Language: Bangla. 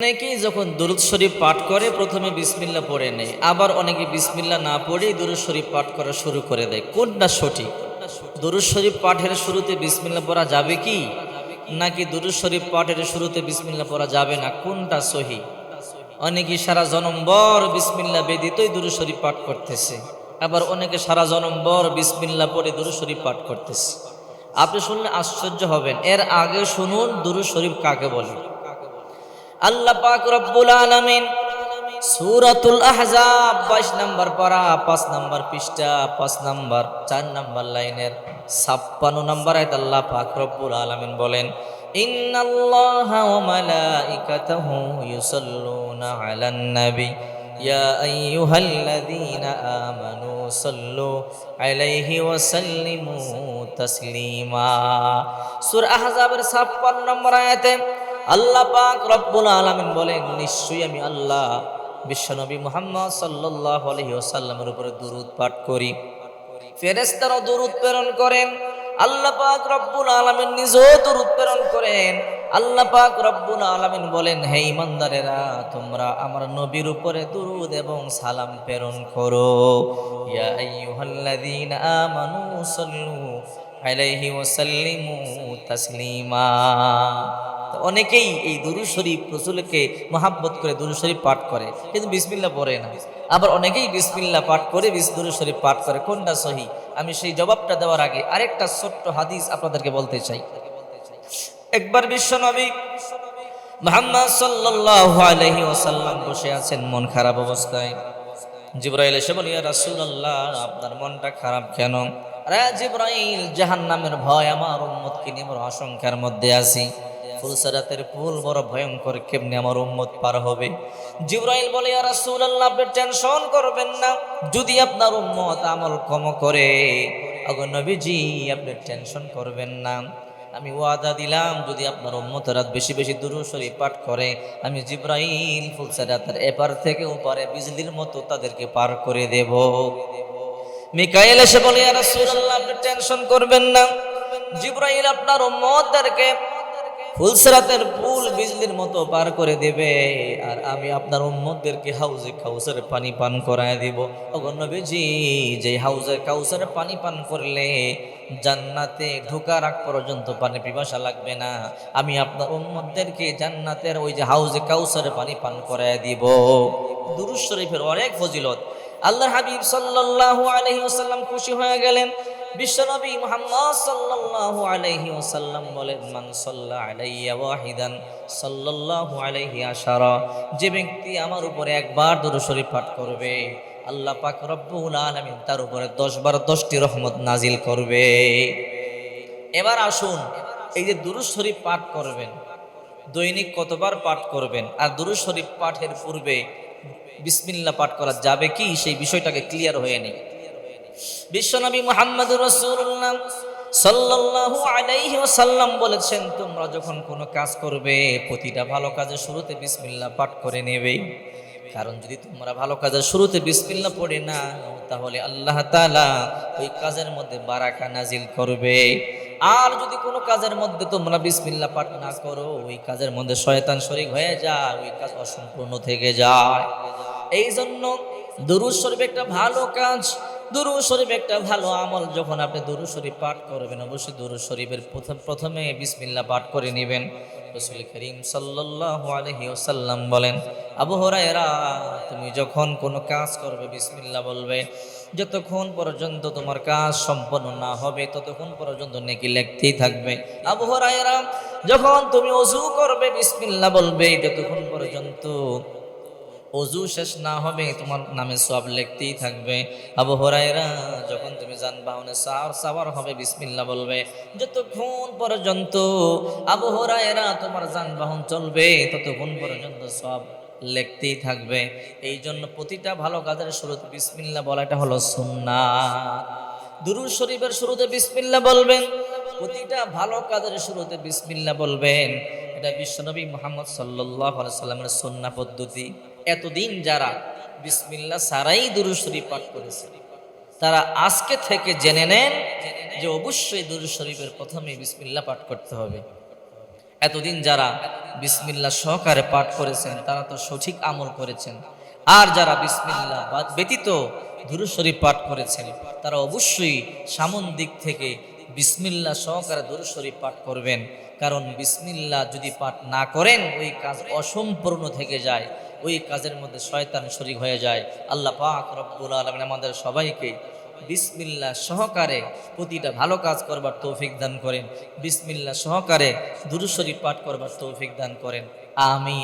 অনেকেই যখন দুরূদ শরীফ পাঠ করে প্রথমে বিসমিল্লাহ পড়ে নেয়, আবার অনেকে বিসমিল্লাহ না পড়েই দুরূদ শরীফ পাঠ করা শুরু করে দেয়। কোনটা সঠিক? দুরূদ শরীফ পাঠের শুরুতে বিসমিল্লাহ পড়া যাবে কি, নাকি দুরূদ শরীফ পাঠের শুরুতে বিসমিল্লাহ পড়া যাবে না? কোনটা সহি? অনেকে সারা জনমভর বিসমিল্লাহ ব্যতীতই দুরূদ শরীফ পাঠ করতেছে, আবার অনেকে সারা জনমভর বিসমিল্লাহ পড়ে দুরূদ শরীফ পাঠ করতেছে। আপনি শুনলে আশ্চর্য হবেন। এর আগে শুনুন দুরূদ শরীফ কাকে বলে। আল্লাহ পাক রব্বুল আলামিন সূরাতুল আহজাব 22 নম্বর পারা 5 নম্বর পৃষ্ঠা 5 নম্বর 4 নম্বর লাইনের 56 নম্বর আয়াত আল্লাহ পাক রব্বুল আলামিন বলেন, ইন্নাল্লাহা ওয়া মালাইকাতাহু ইউসাল্লুনা আলান নবী ইয়া আইয়ুহাল্লাযীনা আমানু সাল্লু আলাইহি ওয়া সাল্লিমু তাসলিমা। সূরা আহজাবের 56 নম্বর আয়াতে আল্লাহ পাক রব্বুল আলামিন বলেন, নিশ্চয়ই আমি আল্লাহ বিশ্বনবী মুহাম্মদ সাল্লাল্লাহু আলাইহি ওয়াসাল্লামের উপরে দুরূদ পাঠ করি, ফেরেশতারা দুরূদ প্রেরণ করেন, আল্লাহ পাক রব্বুল আলামিন নিজেও দুরূদ প্রেরণ করেন। আল্লাহ পাক রব্বুল আলামিন বলেন, হে ঈমানদারেরা, তোমরা আমার নবীর উপরে দুরূদ এবং সালাম প্রেরণ করো। ইয়া আইয়ুহাল্লাযীনা আমানু সাল্লু আলাইহি ওয়া সাল্লিমু তাসলিমা। অনেকেই এই দুরূদ শরীফ রাসূলকে মহব্বত করে দুরূদ শরীফ পাঠ করে, কিন্তু বিসমিল্লাহ পড়ে না। আবার অনেকেই বিসমিল্লাহ পাঠ করে দুরূদ শরীফ পাঠ করে। কোনটা সহি? আমি সেই জবাবটা দেওয়ার আগে আরেকটা ছোট্ট হাদিস আপনাদেরকে বলতে চাই। একবার বিশ্বনবী মুহাম্মদ সাল্লাল্লাহু আলাইহি ওয়াসাল্লাম বসে আছেন মন খারাপ অবস্থায়। জিবরাইল এসে বলে, ইয়া রাসূলুল্লাহ, আপনার মনটা খারাপ কেন? আরে জিবরাইল, জাহান্নামের ভয় আমার উম্মতকে নিয়ে বড় আশঙ্কার মধ্যে আছি। ফুলসিরাতের পুল বড় ভয়ঙ্কর, কেমনে আমার উম্মত পার হবে? জিবরাইল বলে, ইয়া রাসূলুল্লাহ, আপনি টেনশন করবেন না, যদি আপনার উম্মত আমল কম করে, ওগো নবীজি আপনি টেনশন করবেন না, আমি ওয়াদা দিলাম, যদি আপনার উম্মতেরা বেশি বেশি দুরূদ শরীফ পাঠ করে, আমি জিবরাইল ফুলসিরাতের এপার থেকে ওপারে বিজলির মতো তাদেরকে পার করে দেব। মিকাইল এসে বলে, ইয়া রাসূলুল্লাহ, আপনি টেনশন করবেন না, জিবরাইল আপনার উম্মতদেরকে ফুলসিরাতের পুল বিজলির মতো পার করে দেবে, আর আমি আপনার উম্মতদেরকে হাউজে কাউসারের পানি পান করায় দিব। ওগো নবীজি, যে হাউজে কাউসারের পানি পান করলে জান্নাতে ঢোকার আগ পর্যন্ত পানি পিপাসা লাগবে না, আমি আপনার উম্মতদেরকে জান্নাতের ওই যে হাউজে কাউসারের পানি পান করায় দিব। দুরূদ শরীফের অনেক ফজিলত। আল্লাহর হাবিব সাল্লাল্লাহু আলাইহি ওয়াসাল্লাম খুশি হয়ে গেলেন। বিশ্বনবী মুহাম্মদ সাল্লাল্লাহু আলাইহি ওয়াসাল্লাম বলেন, মান সাল্লা আলাইয়া ওয়াহিদান সাল্লাল্লাহু আলাইহি আশারা, যে ব্যক্তি আমার উপরে একবার দুরূদ শরীফ পাঠ করবে, আল্লাহ পাক রব্বুল আলামিন তার উপরে 10 বার 10টি রহমত নাজিল করবে। এবার আসুন, এই যে দুরূদ শরীফ পাঠ করবেন, দৈনিক কতবার পাঠ করবেন, আর দুরূদ শরীফ পাঠের পূর্বে বিসমিল্লাহ পাঠ করা যাবে কি, সেই বিষয়টাকে ক্লিয়ার হয়ে নেই। বিশ্বনবী মুহাম্মদুর রাসূলুল্লাহ সাল্লাল্লাহু আলাইহি ওয়াসাল্লাম বলেছেন, তোমরা যখন কোনো কাজ করবে, প্রতিটা ভালো কাজের শুরুতে বিসমিল্লাহ পাঠ করে নেবে। কারণ যদি তোমরা ভালো কাজের শুরুতে বিসমিল্লাহ পড়ে না, তাহলে আল্লাহ তাআলা ওই কাজের মধ্যে বারাকা নাজিল করবে। আর যদি কোনো কাজের মধ্যে তোমরা বিসমিল্লাহ পাঠ না করো, ওই কাজের মধ্যে শয়তান শরীক হয়ে যায়, ওই কাজ অসম্পূর্ণ থেকে যায়। এই জন্য দুরূদ শরীফ একটা ভালো কাজ, দুরূদ শরীফ একটা ভালো আমল। যখন আপনি দুরূদ শরীফ পাঠ করবেন, অবশ্যই দুরূদ শরীফের প্রথমে বিসমিল্লাহ পাঠ করে নেবেন। রাসূল করিম সাল্লাল্লাহু আলাইহি ওয়াসাল্লাম বলেন, আবু হুরায়রা, তুমি যখন কোনো কাজ করবে বিসমিল্লাহ বলবে, যতক্ষণ পর্যন্ত তোমার কাজ সম্পন্ন না হবে ততক্ষণ পর্যন্ত নেকি লিখতেই থাকবে। আবু হুরায়রা, যখন তুমি ওযু করবে বিসমিল্লাহ বলবে, যতক্ষণ পর্যন্ত ওযু শেষ না হবে তোমার নামে সওয়াব লিখতেই থাকবে। আবু হুরায়রা, যখন তুমি যানবাহনে সাওয়ার হবে বিসমিল্লাহ বলবে, যতক্ষণ পর্যন্ত আবু হুরায়রা তোমার যানবাহন চলবে ততক্ষণ পর্যন্ত সওয়াব লিখতেই থাকবে। এই জন্য প্রতিটা ভালো কাজের শুরুতে বিসমিল্লাহ বলাটা হলো সুন্নাত। দুরূদ শরীফের শুরুতে বিসমিল্লাহ বলবেন, প্রতিটা ভালো কাজের শুরুতে বিসমিল্লাহ বলবেন। এটা বিশ্বনবী মুহাম্মদ সাল্লাল্লাহু আলাইহি ওয়াসাল্লামের সুন্নাহ পদ্ধতি। এতদিন যারা বিসমিল্লাহ ছাড়াই দুরূদ শরীফ পাঠ করেছে, তারা আজকে থেকে জেনে নেন যে অবশ্যই দুরূদ শরীফের প্রথমে বিসমিল্লাহ পাঠ করতে হবে। এতদিন যারা বিসমিল্লাহ সহকারে পাঠ করেছেন তারা তো সঠিক আমল করেছেন, আর যারা বিসমিল্লাহ ব্যতীত দুরূদ শরীফ পাঠ করেছেন তারা অবশ্যই সামন দিক থেকে বিসমিল্লাহ সহকারে দুরূদ শরীফ পাঠ করবেন। কারণ বিসমিল্লাহ যদি পাঠ না করেন ওই কাজ অসম্পূর্ণ থেকে যায়, ওই কাজের মধ্যে শয়তান শরীক হয়ে যায়। আল্লাহ পাক রব্বুল আলামিন আমাদের সবাইকে বিসমিল্লাহ সহকারে প্রতিটা ভালো কাজ করবার তৌফিক দান করেন, বিসমিল্লাহ সহকারে দুরূদ শরীফ পাঠ করবার তৌফিক দান করেন। আমিন।